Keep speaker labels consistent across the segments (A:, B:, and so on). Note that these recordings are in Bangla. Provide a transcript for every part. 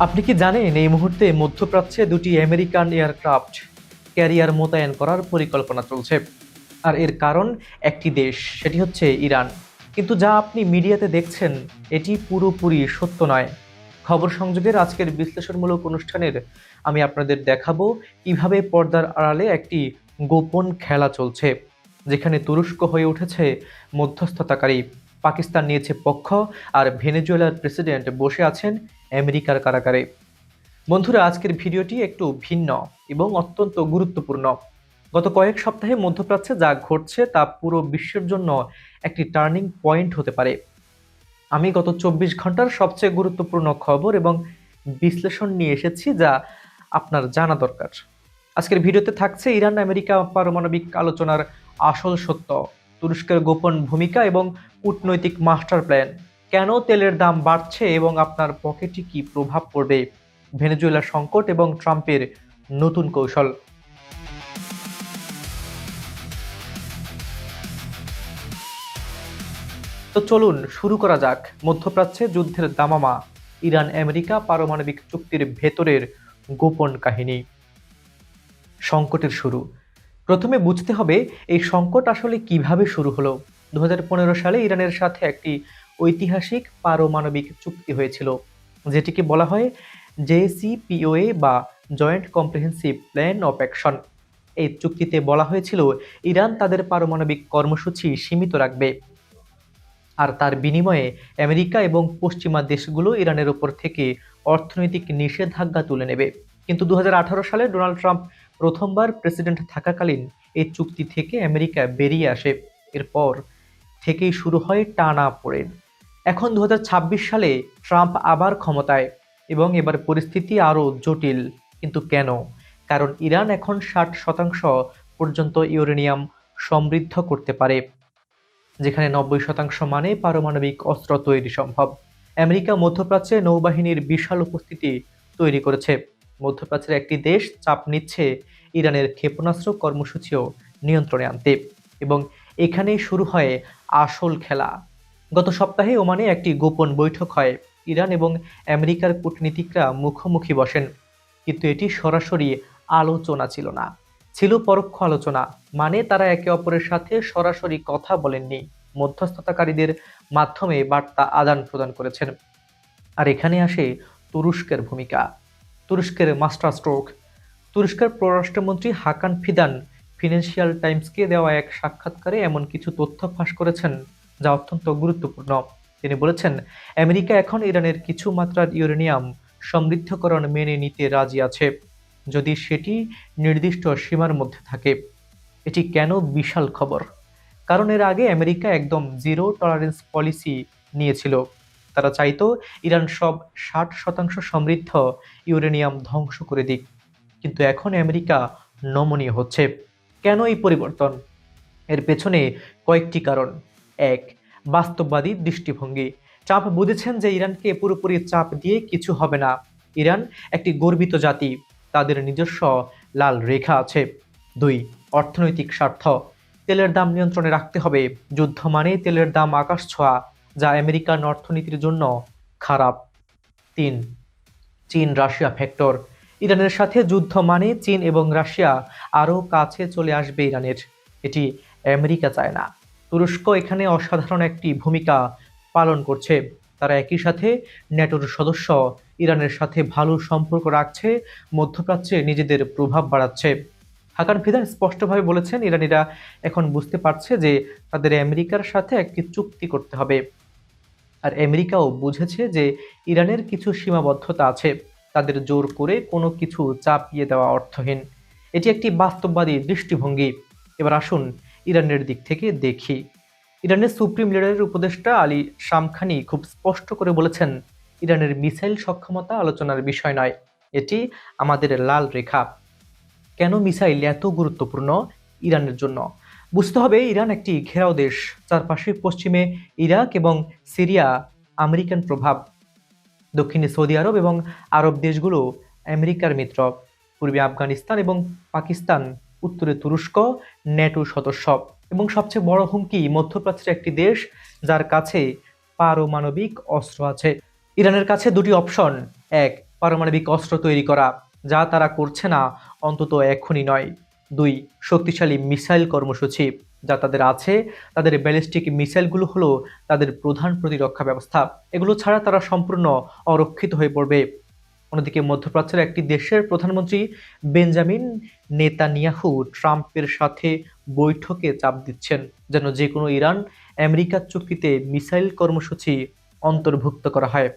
A: আপনি কি জানেন এই মুহূর্তে মধ্যপ্রাচ্যে দুটি আমেরিকান এয়ারক্রাফট ক্যারিয়ার মোতায়েন করার পরিকল্পনা চলছে? আর এর কারণ একটি দেশ, সেটি হচ্ছে ইরান। কিন্তু যা আপনি মিডিয়াতে দেখছেন এটি পুরোপুরি সত্য নয়। খবর সংযোগের আজকের বিশ্লেষণমূলক অনুষ্ঠানের আমি আপনাদের দেখাবো কিভাবে পর্দার আড়ালে একটি গোপন খেলা চলছে, যেখানে তুরস্ক হয়ে উঠেছে মধ্যস্থতাকারী, পাকিস্তান নিয়েছে পক্ষ, আর ভেনেজুয়েলার প্রেসিডেন্ট বসে আছেন আমেরিকার কারাগারে। বন্ধুরা, আজকের ভিডিওটি একটু ভিন্ন এবং অত্যন্ত গুরুত্বপূর্ণ। গত কয়েক সপ্তাহে মধ্যপ্রাচ্যে যা ঘটছে তা পুরো বিশ্বের জন্য একটি টার্নিং পয়েন্ট হতে পারে। আমি গত 24 ঘন্টার সবচেয়ে গুরুত্বপূর্ণ খবর এবং বিশ্লেষণ নিয়ে এসেছি যা আপনার জানা দরকার। আজকের ভিডিওতে থাকছে ইরান আমেরিকা পারমাণবিক আলোচনার আসল সত্য, তুরস্কের গোপন ভূমিকা এবং কূটনৈতিক মাস্টার প্ল্যান, কেন তেলের দাম বাড়ছে এবং আপনার পকেটে কি প্রভাব পড়বে, ভেনেজুয়েলার সংকট এবং ট্রাম্পের নতুন কৌশল। তো চলুন শুরু করা যাক মধ্যপ্রাচ্যে যুদ্ধের দামামা, ইরান আমেরিকা পারমাণবিক চুক্তির ভেতরের গোপন কাহিনী। সংকটের শুরু। প্রথমে বুঝতে হবে এই সংকট আসলে কিভাবে শুরু হলো। 2015 সালে ইরানের সাথে একটি ঐতিহাসিক পারমাণবিক চুক্তি হয়েছিল, যেটিকে বলা হয় জেসিপিওএ বা joint comprehensive plan of action. এই চুক্তিতে বলা হয়েছিল ইরান তাদের পারমাণবিক কর্মসূচি সীমিত রাখবে, আর তার বিনিময়ে আমেরিকা এবং পশ্চিমা দেশগুলো ইরানের ওপর থেকে অর্থনৈতিক নিষেধাজ্ঞা তুলে নেবে। কিন্তু 2018 সালে ডোনাল্ড ট্রাম্প প্রথমবার প্রেসিডেন্ট থাকাকালীন এই চুক্তি থেকে আমেরিকা বেরিয়ে আসে। এরপর থেকেই শুরু হয় টানাপোড়েন। এখন 2026 সালে ট্রাম্প আবার ক্ষমতায় এবং এবার পরিস্থিতি আরও জটিল। কিন্তু কেন? কারণ ইরান এখন 60% পর্যন্ত ইউরেনিয়াম সমৃদ্ধ করতে পারে, যেখানে 90% মানে পারমাণবিক অস্ত্র তৈরি সম্ভব। আমেরিকা মধ্যপ্রাচ্যে নৌবাহিনীর বিশাল উপস্থিতি তৈরি করেছে। মধ্যপ্রাচ্যের একটি দেশ চাপ নিচ্ছে ইরানের ক্ষেপণাস্ত্র কর্মসূচিও নিয়ন্ত্রণে আনতে, এবং এখানেই শুরু হয় আসল খেলা। গত সপ্তাহে ওমানে একটি গোপন বৈঠক হয়। ইরান এবং আমেরিকার কূটনীতিকরা মুখোমুখি বসেন, কিন্তু এটি সরাসরি আলোচনা ছিল না, ছিল পরোক্ষ আলোচনা। মানে তারা একে অপরের সাথে সরাসরি কথা বলেননি, মধ্যস্থতাকারীদের মাধ্যমে বার্তা আদান প্রদান করেছেন। আর এখানে আসে তুরস্কের ভূমিকা, তুরস্কের মাস্টার স্ট্রোক। তুরস্কের পররাষ্ট্রমন্ত্রী হাকান ফিদান ফিনান্সিয়াল টাইমসকে দেওয়া এক সাক্ষাৎকারে এমন কিছু তথ্য ফাঁস করেছেন যা অত্যন্ত গুরুত্বপূর্ণ। তিনি বলেছেন, আমেরিকা এখন ইরানের কিছু মাত্রার ইউরেনিয়াম সমৃদ্ধকরণ মেনে নিতে রাজি আছে, যদি সেটি নির্দিষ্ট সীমার মধ্যে থাকে। এটি কেন বিশাল খবর? কারণ এর আগে আমেরিকা একদম জিরো টলারেন্স পলিসি নিয়েছিল। তারা চাইতো ইরান সব 60% সমৃদ্ধ ইউরেনিয়াম ধ্বংস করে দিক। কিন্তু এখন আমেরিকা নমনীয় হচ্ছে। কেন এই পরিবর্তন? এর পেছনে কয়েকটি কারণ। এক, বাস্তববাদী দৃষ্টিভঙ্গি। ট্রাম্প বুঝেছেন যে ইরানকে পুরোপুরি চাপ দিয়ে কিছু হবে না। ইরান একটি গর্বিত জাতি, তাদের নিজস্ব লাল রেখা আছে। দুই, অর্থনৈতিক স্বার্থ। তেলের দাম নিয়ন্ত্রণে রাখতে হবে। যুদ্ধ মানে তেলের দাম আকাশ ছোঁয়া, যা আমেরিকান অর্থনীতির জন্য খারাপ। তিন, চীন রাশিয়া ফ্যাক্টর। ইরানের সাথে যুদ্ধ মানে চীন এবং রাশিয়া আরও কাছে চলে আসবে ইরানের। এটি আমেরিকা চায় না। তুরস্ক এখানে অসাধারণ একটি ভূমিকা পালন করছে। তারা একই সাথে ন্যাটোর সদস্য, ইরানের সাথে ভালো সম্পর্ক রাখছে, মধ্যপ্রাচ্যে নিজেদের প্রভাব বাড়াচ্ছে। হাকান ফিদান স্পষ্টভাবে বলেছেন, ইরানিরা এখন বুঝতে পারছে যে তাদের আমেরিকার সাথে একটি চুক্তি করতে হবে, আর আমেরিকাও বুঝেছে যে ইরানের কিছু সীমাবদ্ধতা আছে। তাদের জোর করে কোনো কিছু চাপিয়ে দেওয়া অর্থহীন। এটি একটি বাস্তববাদী দৃষ্টিভঙ্গি। এবার আসুন ইরানের দিক থেকে দেখি। ইরানের সুপ্রিম লিডারের উপদেষ্টা আলী শামখানি খুব স্পষ্ট করে বলেছেন, ইরানের মিসাইল সক্ষমতা আলোচনার বিষয় নয়, এটি আমাদের লাল রেখা। কেন মিসাইল এত গুরুত্বপূর্ণ ইরানের জন্য? বুঝতে হবে, ইরান একটি ঘেরাও দেশ। চারপাশে পশ্চিমে ইরাক এবং সিরিয়া আমেরিকান প্রভাব, দক্ষিণে সৌদি আরব এবং আরব দেশগুলো আমেরিকার মিত্র, পূর্বে আফগানিস্তান এবং পাকিস্তান উত্তরে তুরস্ক, ন্যাটো সদস্য, এবং সবচেয়ে বড় হুমকি মধ্যপ্রাচ্যের একটি দেশ যার কাছে পারমাণবিক অস্ত্র আছে। ইরানের কাছে দুটি অপশন: এক, পারমাণবিক অস্ত্র তৈরি করা, যা তারা করছে না, অন্তত এখনই নয়; দুই, শক্তিশালী মিসাইল কর্মসূচি, যা তাদের আছে। তাদের ব্যালিস্টিক মিসাইলগুলো হলো তাদের প্রধান প্রতিরক্ষা ব্যবস্থা। এগুলো ছাড়া তারা সম্পূর্ণ অরক্ষিত হয়ে পড়বে। অন্যদিকে মধ্যপ্রাচ্যের একটি দেশের প্রধানমন্ত্রী বেঞ্জামিন নেতানিয়াহু ট্রাম্পের সাথে বৈঠকে চাপ দিচ্ছেন যেন যে কোনো ইরান আমেরিকা চুক্তিতে মিসাইল কর্মসূচি অন্তর্ভুক্ত করা হয়।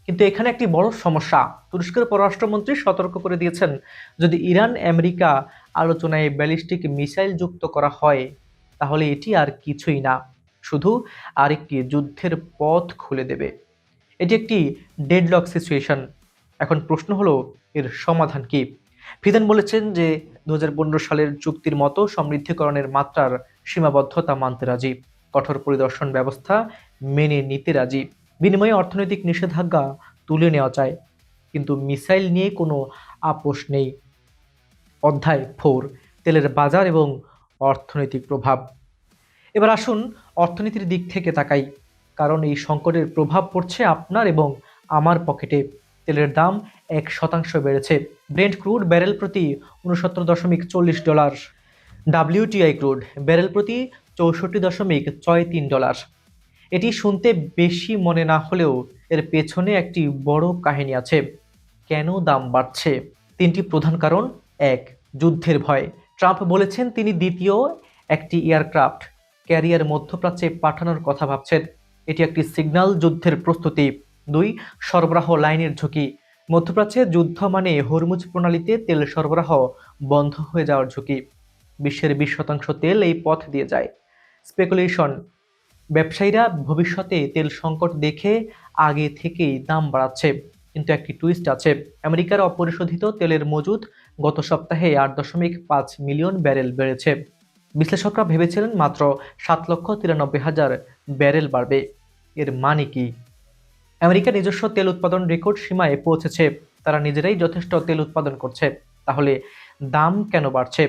A: কিন্তু এখানে একটি বড় সমস্যা। তুরস্কের পররাষ্ট্রমন্ত্রী সতর্ক করে দিয়েছেন, যদি ইরান আমেরিকা আলোচনায় ব্যালিস্টিক মিসাইল যুক্ত করা হয়, তাহলে এটি আর কিছুই না, শুধু আরেকটি যুদ্ধের পথ খুলে দেবে। এটি একটি ডেডলক সিচুয়েশন। এখন প্রশ্ন হলো, এর সমাধান কি? ফিদান বলেছেন যে 2015 সালের চুক্তির মতো সমৃদ্ধিকরণের মাত্রার সীমাবদ্ধতা মানতে রাজি, কঠোর পরিদর্শন ব্যবস্থা মেনে নিতে রাজি, বিনিময়ে অর্থনৈতিক নিষেধাজ্ঞা তুলে নেওয়া যায়, কিন্তু মিসাইল নিয়ে কোনো আপোষ নেই। অধ্যায় 4, তেলের বাজার এবং অর্থনৈতিক প্রভাব। এবার আসুন অর্থনীতির দিক থেকে তাকাই, কারণ এই সংকটের প্রভাব পড়ছে আপনার এবং আমার পকেটে। তেলের দাম 1% বেড়েছে। ব্রেন্ট ক্রুড ব্যারেল প্রতি $69.40, WTI ক্রুড ব্যারেল প্রতি $64.63। এটি শুনতে বেশি মনে না হলেও এর পেছনে একটি বড় কাহিনী আছে। কেন দাম বাড়ছে? তিনটি প্রধান কারণ। এক, যুদ্ধের ভয়। ট্রাম্প বলেছেন তিনি দ্বিতীয় একটি এয়ারক্রাফট ক্যারিয়ার মধ্যপ্রাচ্যে পাঠানোর কথা ভাবছেন। এটি একটি সিগন্যাল যুদ্ধের প্রস্তুতি। দুই, সরবরাহ লাইনের ঝুঁকি। মধ্যপ্রাচ্যে যুদ্ধ মানে হরমুজ প্রণালীতে তেল সরবরাহ বন্ধ হয়ে যাওয়ার ঝুঁকি। বিশ্বের 20% তেল এই পথ দিয়ে যায়। স্পেকুলেশন, ব্যবসায়ীরা ভবিষ্যতে তেল সংকট দেখে আগে থেকেই দাম বাড়াচ্ছে। কিন্তু একটি টুইস্ট আছে, আমেরিকার অপরিশোধিত তেলের মজুদ গত সপ্তাহে 8.5 মিলিয়ন ব্যারেল বেড়েছে। বিশ্লেষকরা ভেবেছিলেন মাত্র 7,93,000 ব্যারেল বাড়বে। এর মানে কি? আমেরিকা নিজস্ব তেল উৎপাদন রেকর্ড সীমায় পৌঁছেছে, তারা নিজেরাই যথেষ্ট তেল উৎপাদন করছে। তাহলে দাম কেন বাড়ছে?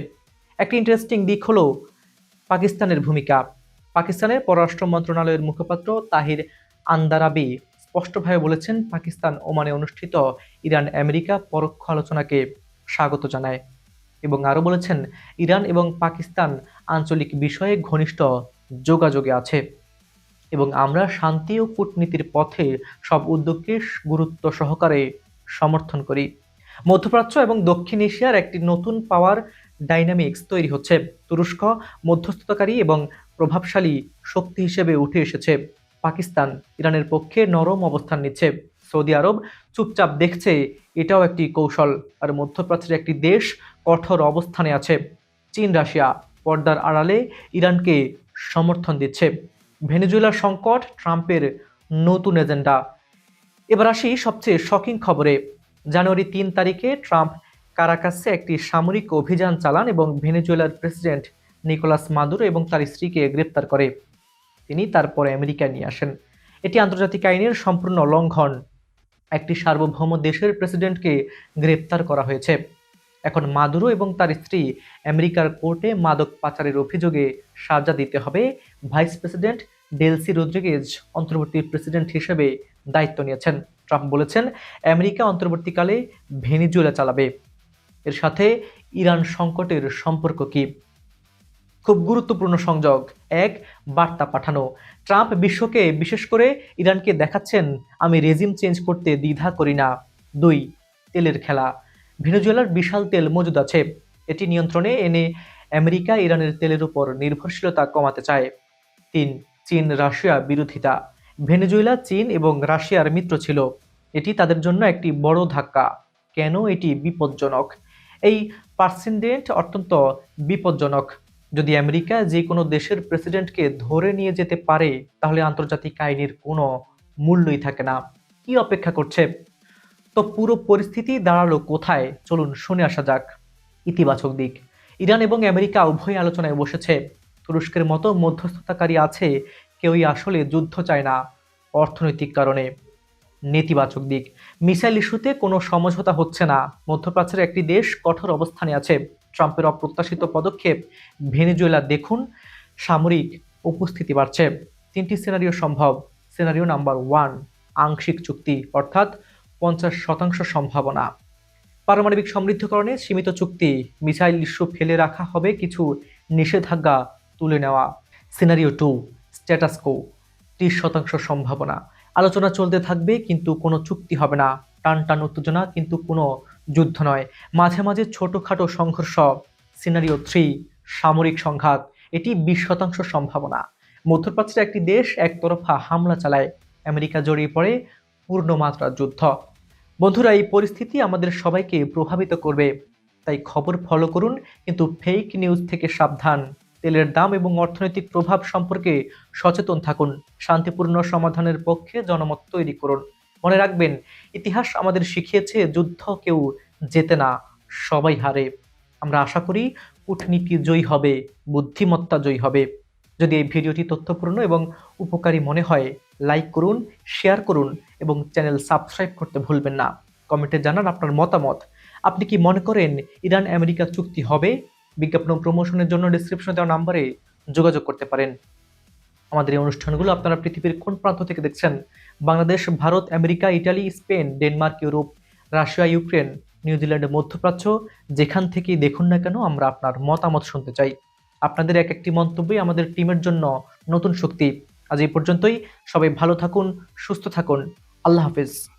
A: একটি ইন্টারেস্টিং দিক হলো পাকিস্তানের ভূমিকা। পাকিস্তানের পররাষ্ট্র মন্ত্রণালয়ের মুখপাত্র তাহির আন্দারাবি স্পষ্টভাবে বলেছেন, পাকিস্তান ওমানে অনুষ্ঠিত ইরান আমেরিকা পরোক্ষ আলোচনাকে স্বাগত জানায়, এবং আরও বলেছেন ইরান এবং পাকিস্তান আঞ্চলিক বিষয়ে ঘনিষ্ঠ যোগাযোগে আছে এবং আমরা শান্তি ও কূটনীতির পথে সব উদ্যোগকে গুরুত্ব সহকারে সমর্থন করি। মধ্যপ্রাচ্য এবং দক্ষিণ এশিয়ার একটি নতুন পাওয়ার ডাইনামিক্স তৈরি হচ্ছে। তুরস্ক মধ্যস্থতাকারী এবং প্রভাবশালী শক্তি হিসেবে উঠে এসেছে। পাকিস্তান ইরানের পক্ষে নরম অবস্থান নিচ্ছে। সৌদি আরব চুপচাপ দেখছে, এটাও একটি কৌশল। আর মধ্যপ্রাচ্যের একটি দেশ কঠোর অবস্থানে আছে। চীন রাশিয়া পর্দার আড়ালে ইরানকে সমর্থন দিচ্ছে। ভেনেজুয়েলার সংকট ট্রাম্পের নতুন এজেন্ডা। এবার আসি সবচেয়ে শকিং খবরে। জানুয়ারি 3 তারিখে ট্রাম্প কারাকাসে একটি সামরিক অভিযান চালান এবং ভেনেজুয়েলার প্রেসিডেন্ট নিকোলাস মাদুরো এবং তার স্ত্রীকে গ্রেপ্তার করে। তিনি তারপরে আমেরিকায় নিয়ে আসেন। এটি আন্তর্জাতিক আইনের সম্পূর্ণ লঙ্ঘন। একটি সার্বভৌম দেশের প্রেসিডেন্টকে গ্রেপ্তার করা হয়েছে। এখন মাদুরো এবং তার স্ত্রী আমেরিকার কোর্টে মাদক পাচারের অভিযোগে সাজা দিতে হবে। ভাইস প্রেসিডেন্ট ডেলসি রদ্রিগেজ অন্তর্বর্তী প্রেসিডেন্ট হিসেবে দায়িত্ব নিয়েছেন। ট্রাম্প বলেছেন আমেরিকা অন্তর্বর্তীকালে ভেনেজুয়েলা চালাবে। এর সাথে ইরান সংকটের সম্পর্ক কি? খুব গুরুত্বপূর্ণ সংযোগ। এক, বার্তা পাঠানো। ট্রাম্প বিশ্বকে, বিশেষ করে ইরানকে দেখাচ্ছেন, আমি রেজিম চেঞ্জ করতে দ্বিধা করি না। দুই, তেলের খেলা। ভেনেজুয়েলার বিশাল তেল মজুদ আছে, এটি নিয়ন্ত্রণে এনে আমেরিকা ইরানের তেলের উপর নির্ভরশীলতা কমাতে চায়। তিন, চীন রাশিয়া বিরোধিতা। ভেনেজুয়েলা চীন এবং রাশিয়ার মিত্র ছিল, এটি তাদের জন্য একটি বড় ধাক্কা। কেন এটি বিপজ্জনক? এই পার্সেন্ডেন্ট অত্যন্ত বিপজ্জনক। যদি আমেরিকা যে কোনো দেশের প্রেসিডেন্টকে ধরে নিয়ে যেতে পারে, তাহলে আন্তর্জাতিক আইনের কোনো মূল্যই থাকে না। কি অপেক্ষা করছে? তো পুরো পরিস্থিতি দাঁড়ালো কোথায়? চলুন শুনে আসা যাক। ইতিবাচক দিক, ইরান এবং আমেরিকা উভয় আলোচনায় বসেছে। তুরস্কের মতো মধ্যস্থতাকারী আছে, কেউই আসলে যুদ্ধ চায় না অর্থনৈতিক কারণে। নেতিবাচক দিক, মিসাইল ইস্যুতে কোনো সমঝোতা হচ্ছে না। মধ্যপ্রাচ্যের একটি দেশ কঠোর অবস্থানে আছে। ট্রাম্পের অপ্রত্যাশিত পদক্ষেপ। ভেনেজুয়েলা দেখুন, সামরিক উপস্থিতি বাড়ছে। 3টি সিনারিও সম্ভব। সিনারিও নাম্বার 1, আংশিক চুক্তি, অর্থাৎ 50% সম্ভাবনা। পারমাণবিক সমৃদ্ধকরণে সীমিত চুক্তি, মিসাইল ইস্যু ফেলে রাখা হবে, কিছু নিষেধাজ্ঞা তুলে নেওয়া। সিনারিও 2, স্ট্যাটাস কো, 30% সম্ভাবনা। আলোচনা চলতে থাকবে কিন্তু কোনো চুক্তি হবে না। টান টান উত্তেজনা কিন্তু কোনো যুদ্ধ নয়, মাঝে মাঝে ছোটখাটো সংঘর্ষ। সিনারিও 3, সামরিক সংঘাত, এটি 20% সম্ভাবনা। মধ্যপ্রাচ্যের একটি দেশ একতরফা হামলা চালায়, আমেরিকা জড়িয়ে পড়ে পূর্ণমাত্রার যুদ্ধ। বন্ধুরা, এই পরিস্থিতি আমাদের সবাইকে প্রভাবিত করবে, তাই খবর ফলো করুন কিন্তু ফেক নিউজ থেকে সাবধান। তেলের দাম এবং অর্থনৈতিক প্রভাব সম্পর্কে সচেতন থাকুন। শান্তিপূর্ণ সমাধানের পক্ষে জনমত তৈরি করুন। মনে রাখবেন, ইতিহাস আমাদের শিখিয়েছে যুদ্ধ কেউ জেতে না, সবাই হারে। আমরা আশা করি কূটনীতি জয়ী হবে, বুদ্ধিমত্তা জয়ী হবে। যদি এই ভিডিওটি তথ্যপূর্ণ এবং উপকারী মনে হয়, লাইক করুন, শেয়ার করুন এবং চ্যানেল সাবস্ক্রাইব করতে ভুলবেন না। কমেন্টে জানান আপনার মতামত। আপনি কি মনে করেন ইরান আমেরিকা চুক্তি হবে? বিজ্ঞাপন ও প্রমোশনের জন্য ডেসক্রিপশনে দেওয়া নম্বরে যোগাযোগ করতে পারেন। আমাদের এই অনুষ্ঠানগুলো আপনারা পৃথিবীর কোন প্রান্ত থেকে দেখছেন? Bangladesh, Bharat, America, Italy, Spain, Denmark, Europe, Russia, Ukraine, New Zealand, মধ্যপ্রাচ্য, যেখান থেকেই দেখুন না কেন, আমরা আপনার মতামত শুনতে চাই। আপনাদের এক একটি মন্তব্যই আমাদের টিমের জন্য নতুন শক্তি। আজ এই পর্যন্তই। সবাই ভালো থাকুন, সুস্থ থাকুন। আল্লাহ হাফেজ।